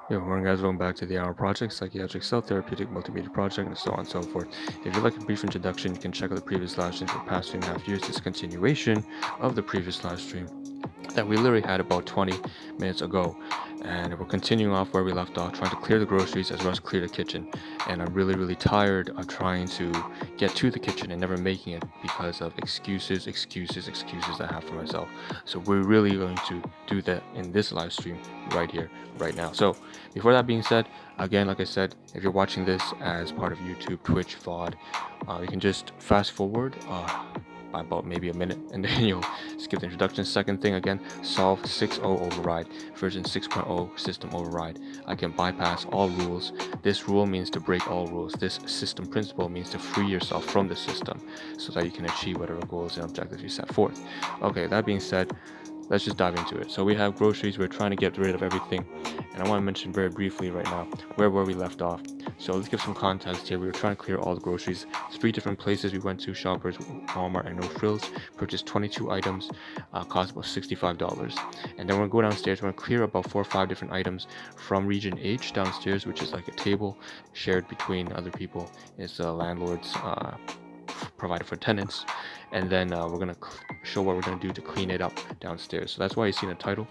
Yo, morning guys, welcome back to the Ahn Rho Project, psychiatric self-therapeutic multimedia project, and so on and so forth. If you'd like a brief introduction, you can check out the previous live stream for the past 2.5 years. It's a continuation of the previous live stream that we literally had about 20 minutes ago, and we're continuing off where we left off, trying to clear the groceries as well as clear the kitchen. And I'm really tired of trying to get to the kitchen and never making it because of excuses I have for myself. So we're really going to do that in this live stream right here, right now. So before that being said, again, like I said, if you're watching this as part of YouTube, Twitch, VOD, you can just fast forward by about maybe a minute, and then you'll skip the introduction. Second thing, again, solve 6.0 override, version 6.0 system override. I can bypass all rules. This rule means to break all rules. This system principle means to free yourself from the system so that you can achieve whatever goals and objectives you set forth. Okay, that being said, let's just dive into it. So we have groceries. We're trying to get rid of everything, and I want to mention very briefly right now where we left off. So let's give some context here. We were trying to clear all the groceries. 3 different places we went to: Shoppers, Walmart, and No Frills. Purchased 22 items, cost about $65. And then we're gonna go downstairs. We're gonna clear about 4 or 5 different items from region H downstairs, which is like a table shared between other people. It's a landlord's provided for tenants. And then we're gonna show what we're gonna do to clean it up downstairs. So that's why you see the title.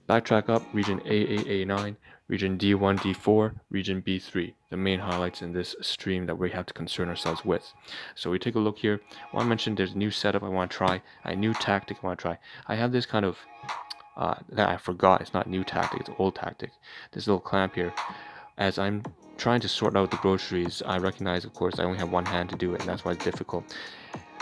Backtrack up: region A8, A9, region D1, D4, region B3, the main highlights in this stream that we have to concern ourselves with. So we take a look here. I want to mention there's a new setup I want to try, a new tactic I want to try. I have this kind of that I forgot. It's not new tactic, it's old tactic. This little clamp here. As I'm trying to sort out the groceries, I recognize, of course, I only have one hand to do it, and that's why it's difficult.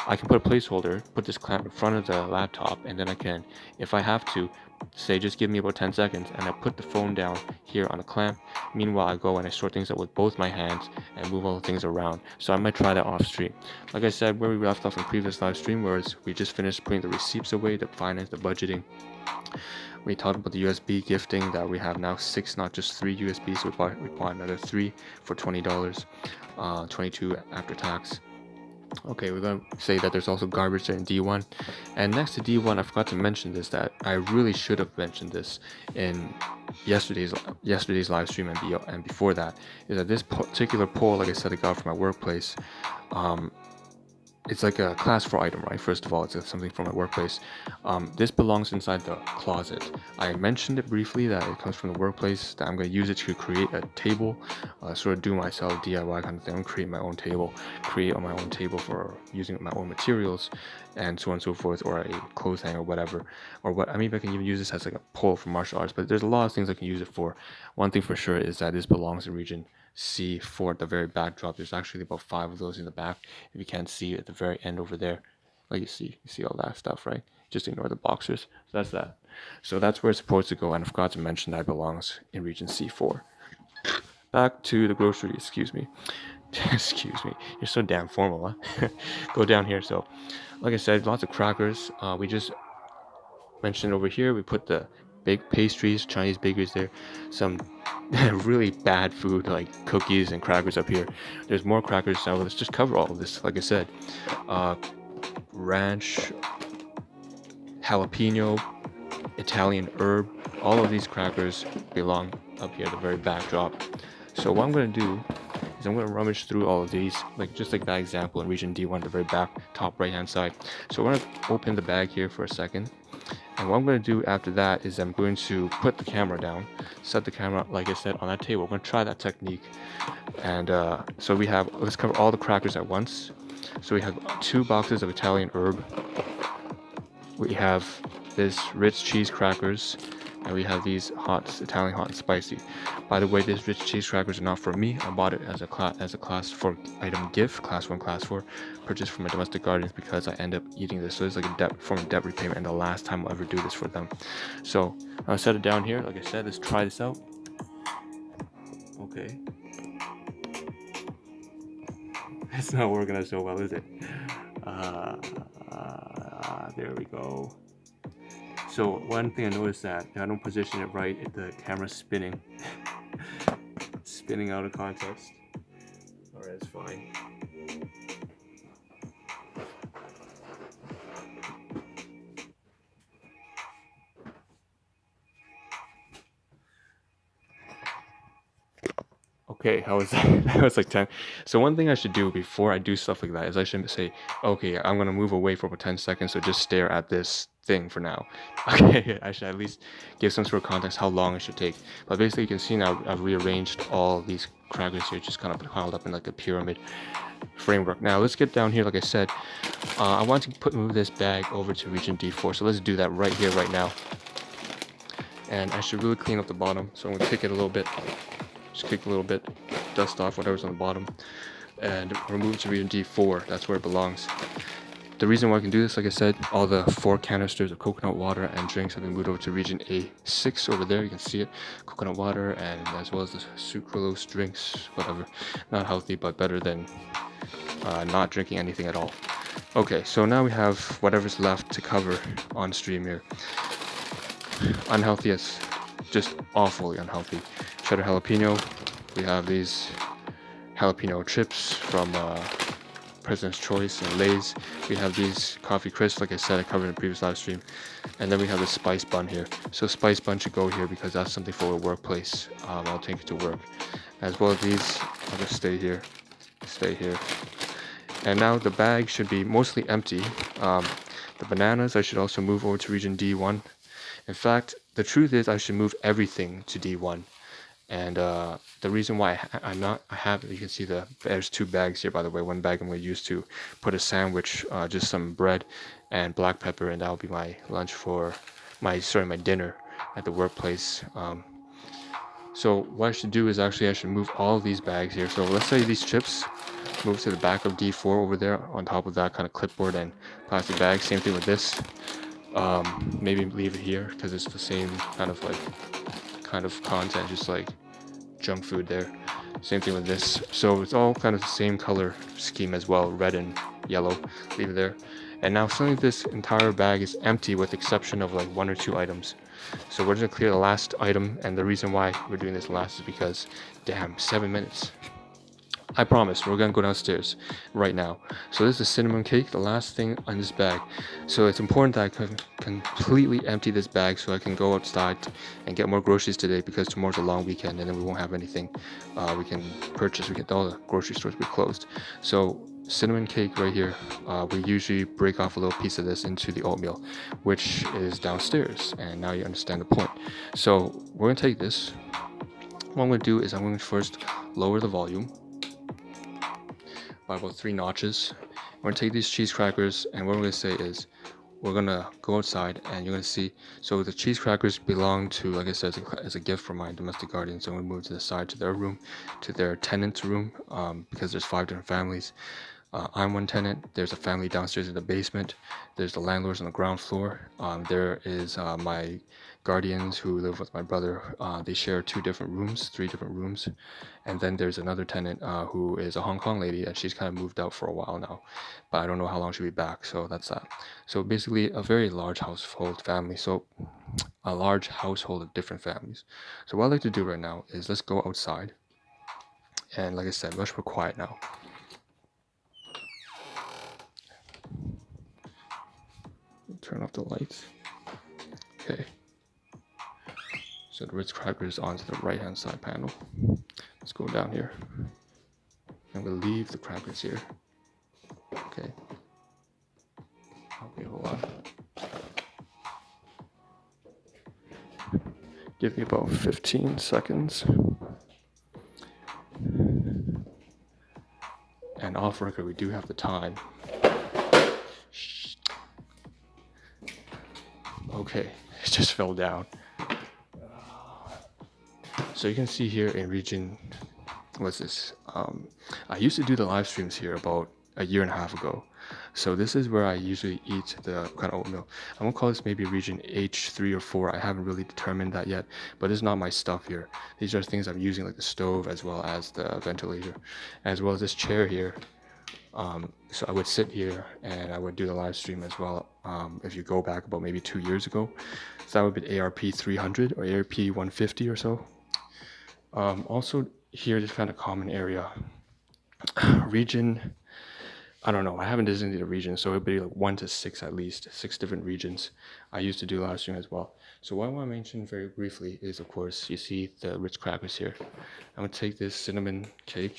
I can put a placeholder, put this clamp in front of the laptop, and then I can, if I have to, say just give me about 10 seconds, and I put the phone down here on the clamp. Meanwhile, I go and I sort things out with both my hands and move all the things around. So I might try that off stream. Like I said, where we left off in previous live stream, whereas we just finished putting the receipts away, the finance, the budgeting. We talked about the USB gifting that we have now 6, not just 3 USBs. So we bought another 3 for $20, 22 after tax. Okay, we're going to say that there's also garbage there in D1. And next to D1, I forgot to mention this, that I really should have mentioned this in yesterday's live stream and before that, is that this particular pole, like I said, I got from my workplace. It's like a class 4 item, right? First of all, it's something from my workplace. This belongs inside the closet. I mentioned it briefly that it comes from the workplace, that I'm going to use it to create a table, sort of do myself DIY kind of thing. I'm create my own table, create on my own table for using my own materials, and so on and so forth, or a clothes hanger or whatever. Or what I mean, I can even use this as like a pole for martial arts, but there's a lot of things I can use it for. One thing for sure is that this belongs in region C4 at the very backdrop. There's actually about 5 of those in the back. If you can't see at the very end over there, like you see all that stuff, right? Just ignore the boxers. So that's that. So that's where it's supposed to go, and I forgot to mention that it belongs in region C4. Back to the grocery. Excuse me. Excuse me. You're so damn formal, huh? Go down here. So, like I said, lots of crackers. We just mentioned over here. We put the big pastries, Chinese bakeries there. Some really bad food like cookies and crackers up here. There's more crackers. Now let's just cover all of this. Like I said, ranch, jalapeno, Italian herb. All of these crackers belong up here at the very backdrop. So what I'm going to do is I'm going to rummage through all of these, just like that example in region D1, the very back top right hand side. So we're going to open the bag here for a second. And what I'm going to do after that is I'm going to put the camera down, set the camera, like I said, on that table. We're going to try that technique. And so we have, let's cover all the crackers at once. So we have 2 boxes of Italian herb. We have this rich cheese crackers, and we have these Italian hot and spicy. By the way, these rich cheese crackers are not for me. I bought it as a class 4 item gift, class 1, class 4, purchased from my domestic gardens because I end up eating this. So it's like a form of debt repayment, and the last time I'll ever do this for them. So I'll set it down here. Like I said, let's try this out. Okay. It's not working out so well, is it? There we go. So one thing I noticed that if I don't position it right, the camera's spinning. Spinning out of context. Alright, it's fine. Okay, how was that? That was like 10. So one thing I should do before I do stuff like that is I should say, okay, I'm gonna move away for about 10 seconds, so just stare at this thing for now. Okay, I should at least give some sort of context how long it should take. But basically you can see now I've rearranged all these crackers here, just kind of piled up in like a pyramid framework. Now let's get down here. Like I said, I want to move this bag over to region D4, so let's do that right here, right now. And I should really clean up the bottom, so I'm gonna kick it a little bit. Just kick a little bit, dust off whatever's on the bottom, and remove it to region D4. That's where it belongs. The reason why I can do this, like I said, all the 4 canisters of coconut water and drinks have been moved over to region A6 over there. You can see it, coconut water, and as well as the sucralose drinks, whatever. Not healthy, but better than not drinking anything at all. Okay, so now we have whatever's left to cover on stream here. Unhealthy is just awfully unhealthy. Cheddar jalapeno. We have these jalapeno chips from President's Choice and Lay's. We have these coffee crisps, like I said, I covered in the previous live stream. And then we have the spice bun here. So spice bun should go here because that's something for a workplace. I'll take it to work. As well as these, I'll just stay here. And now the bag should be mostly empty. The bananas I should also move over to region D1. In fact, the truth is I should move everything to D1. And the reason why I have it, you can see there's 2 bags here, by the way. One bag I'm going to use to put a sandwich, just some bread and black pepper, and that'll be my lunch for my dinner at the workplace. So what I should do is actually I should move all of these bags here. So let's say these chips move to the back of D4 over there on top of that kind of clipboard and plastic bag. Same thing with this. Maybe leave it here because it's the same kind of content, just like junk food there. Same thing with this. So it's all kind of the same color scheme as well, red and yellow. Leave it there. And now suddenly this entire bag is empty with exception of like 1 or 2 items. So we're just gonna clear the last item, and the reason why we're doing this last is because, damn, 7 minutes. I promise, we're gonna go downstairs right now. So this is cinnamon cake, the last thing on this bag. So it's important that I can completely empty this bag so I can go outside and get more groceries today, because tomorrow's a long weekend and then we won't have anything we can purchase. All the grocery stores will be closed. So cinnamon cake right here, we usually break off a little piece of this into the oatmeal, which is downstairs, and now you understand the point. So we're gonna take this. What I'm gonna do is I'm going to first lower the volume by about 3 notches. We're gonna take these cheese crackers, and what we're gonna say is we're gonna go outside and you're gonna see. So the cheese crackers belong to, like I said, as a gift from my domestic guardian. So I'm gonna move to the side to their room, to their tenant's room, because there's 5 different families. I'm one tenant. There's a family downstairs in the basement. There's the landlords on the ground floor. There is my guardians who live with my brother. They share 3 different rooms. And then there's another tenant who is a Hong Kong lady, and she's kind of moved out for a while now, but I don't know how long she'll be back. So that's that. So basically a very large household family. So a large household of different families. So what I'd like to do right now is let's go outside. And like I said, let's be quiet now. Turn off the lights. Okay. So the Ritz cracker is onto the right hand side panel. Let's go down here. I'm gonna leave the crackers here. Okay. Okay, hold on. Give me about 15 seconds. And off record, we do have the time. Okay, it just fell down. So you can see here in region, what's this? I used to do the live streams here about a year and a half ago. So this is where I usually eat the kind of oatmeal. I'm gonna call this maybe region H3 or 4. I haven't really determined that yet, but it's not my stuff here. These are things I'm using, like the stove as well as the ventilator, as well as this chair here. So I would sit here and I would do the live stream as well. If you go back about maybe 2 years ago, so that would be ARP 300 or ARP 150 or so. Also here, this kind of common area, region I don't know. I haven't designated a region, so it'd be like 1 to 6 at least, 6 different regions. I used to do live stream as well. So what I want to mention very briefly is, of course, you see the Ritz crackers here. I'm gonna take this cinnamon cake,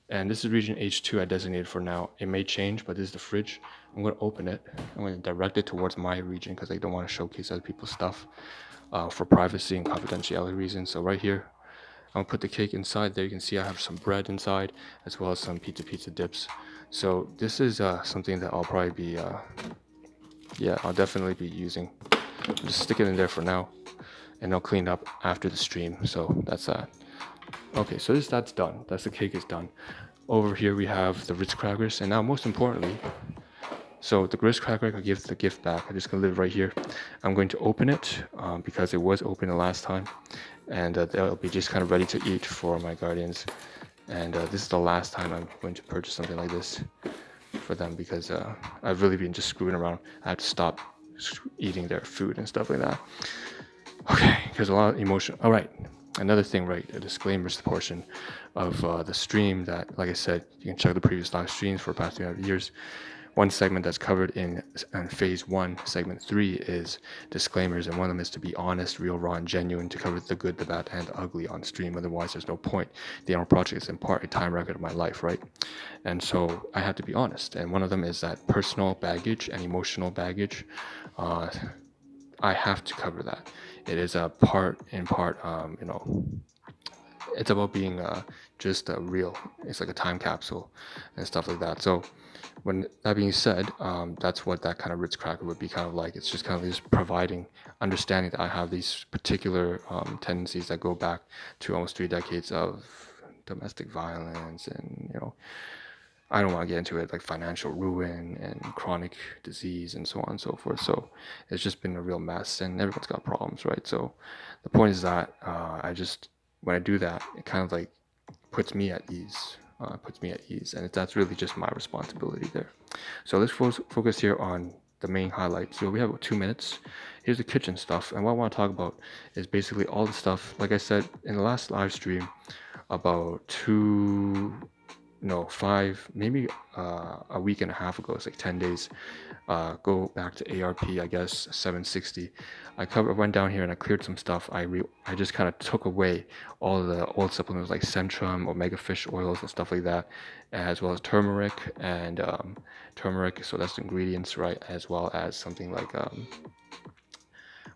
and this is region H2 I designated for now. It may change, but this is the fridge. I'm gonna open it. I'm gonna direct it towards my region because I don't want to showcase other people's stuff for privacy and confidentiality reasons. So right here, I'm gonna put the cake inside there. You can see I have some bread inside as well as some pizza dips. So this is something that I'll probably be, yeah, I'll definitely be using. Just stick it in there for now, and I'll clean up after the stream. So that's that. Okay, so that's done. That's the cake is done. Over here we have the Ritz crackers, and now most importantly, so the Ritz cracker, I give the gift back. I'm just gonna leave it right here. I'm going to open it because it was open the last time, and they'll be just kind of ready to eat for my guardians. And this is the last time I'm going to purchase something like this for them because I've really been just screwing around. I have to stop eating their food and stuff like that. Okay, there's a lot of emotion. All right, another thing, right? A disclaimers portion of the stream that, like I said, you can check the previous live streams for the past 300 years. One segment that's covered in phase 1, segment 3 is disclaimers, and one of them is to be honest, real, raw, and genuine, to cover the good, the bad, and the ugly on stream. Otherwise, there's no point. The Ahn Rho Project is in part a time record of my life, right? And so I have to be honest. And one of them is that personal baggage and emotional baggage. I have to cover that. It is a part, you know, it's about being just real. It's like a time capsule and stuff like that. So when that being said, that's what that kind of Ritz cracker would be kind of like. It's just kind of just providing understanding that I have these particular tendencies that go back to almost 3 decades of domestic violence, and you know, I don't want to get into it, like financial ruin and chronic disease and so on and so forth. So it's just been a real mess, and everyone's got problems, right? So the point is that I just, when I do that, it kind of like puts me at ease. And that's really just my responsibility there. So let's focus here on the main highlights. So we have 2 minutes. Here's the kitchen stuff, and what I want to talk about is basically all the stuff, like I said in the last live stream, about 5, maybe a week and a half ago. It's like 10 days. Go back to ARP, I guess 760. I went down here and I cleared some stuff. I just kind of took away all the oil supplements like Centrum, omega fish oils and stuff like that, as well as turmeric and turmeric. So that's the ingredients, right? As well as something like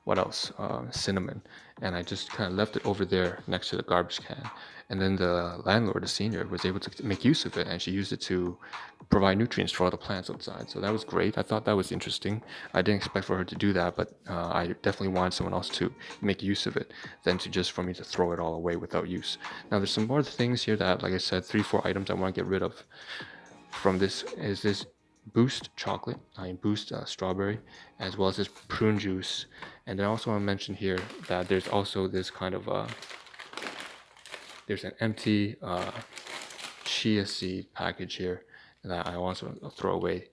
what else? Cinnamon. And I just kind of left it over there next to the garbage can. And then the landlord, the senior, was able to make use of it, and she used it to provide nutrients for all the plants outside. So that was great. I thought that was interesting. I didn't expect for her to do that, but I definitely wanted someone else to make use of it than to just for me to throw it all away without use. Now there's some more things here that, like I said, 3-4 items I want to get rid of. From this is this Boost chocolate, Boost strawberry, as well as this prune juice. And then I also want to mention here that there's also this kind of there's an empty chia seed package here that I also throw away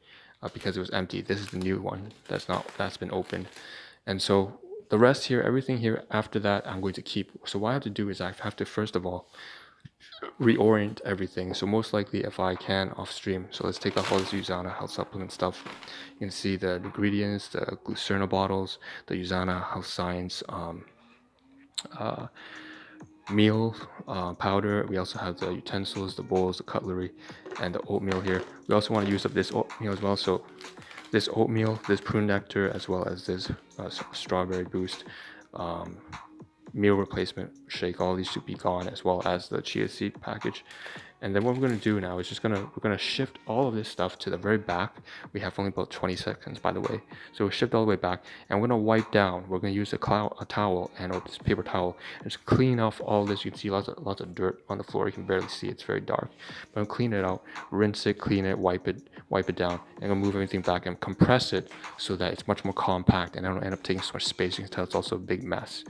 because it was empty. This is the new one that's been opened. And so the rest here, everything here after that, I'm going to keep. So what I have to do is I have to first of all reorient everything. So most likely if I can off stream. So let's take off all this Usana health supplement stuff. You can see the ingredients, the glucerna bottles, the Usana Health Science meal powder. We also have the utensils, the bowls, the cutlery, and the oatmeal here. We also want to use up this oatmeal as well. So this oatmeal, this prune nectar, as well as this strawberry boost meal replacement shake, all these should be gone, as well as the chia seed package. And then what we're going to do now is we're going to shift all of this stuff to the very back. We have only about 20 seconds, by the way. So we shift all the way back, and we're going to wipe down. We're going to use a towel and this paper towel and just clean off all this. You can see lots of dirt on the floor. You can barely see it. It's very dark. But I'm going to clean it out, rinse it, clean it, wipe it down. And I'm going to move everything back and compress it so that it's much more compact, and I don't end up taking so much space. You can tell it's also a big mess.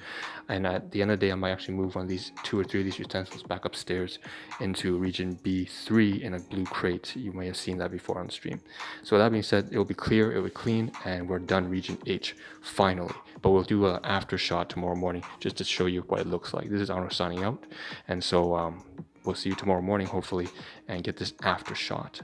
And at the end of the day, I might actually move one of these 2 or 3 of these utensils back upstairs into region B3 in a blue crate. You may have seen that before on the stream. So that being said, it will be clear, it will be clean, and we're done region H finally. But we'll do an after shot tomorrow morning just to show you what it looks like. This is Ahn Rho signing out, and so we'll see you tomorrow morning hopefully and get this after shot.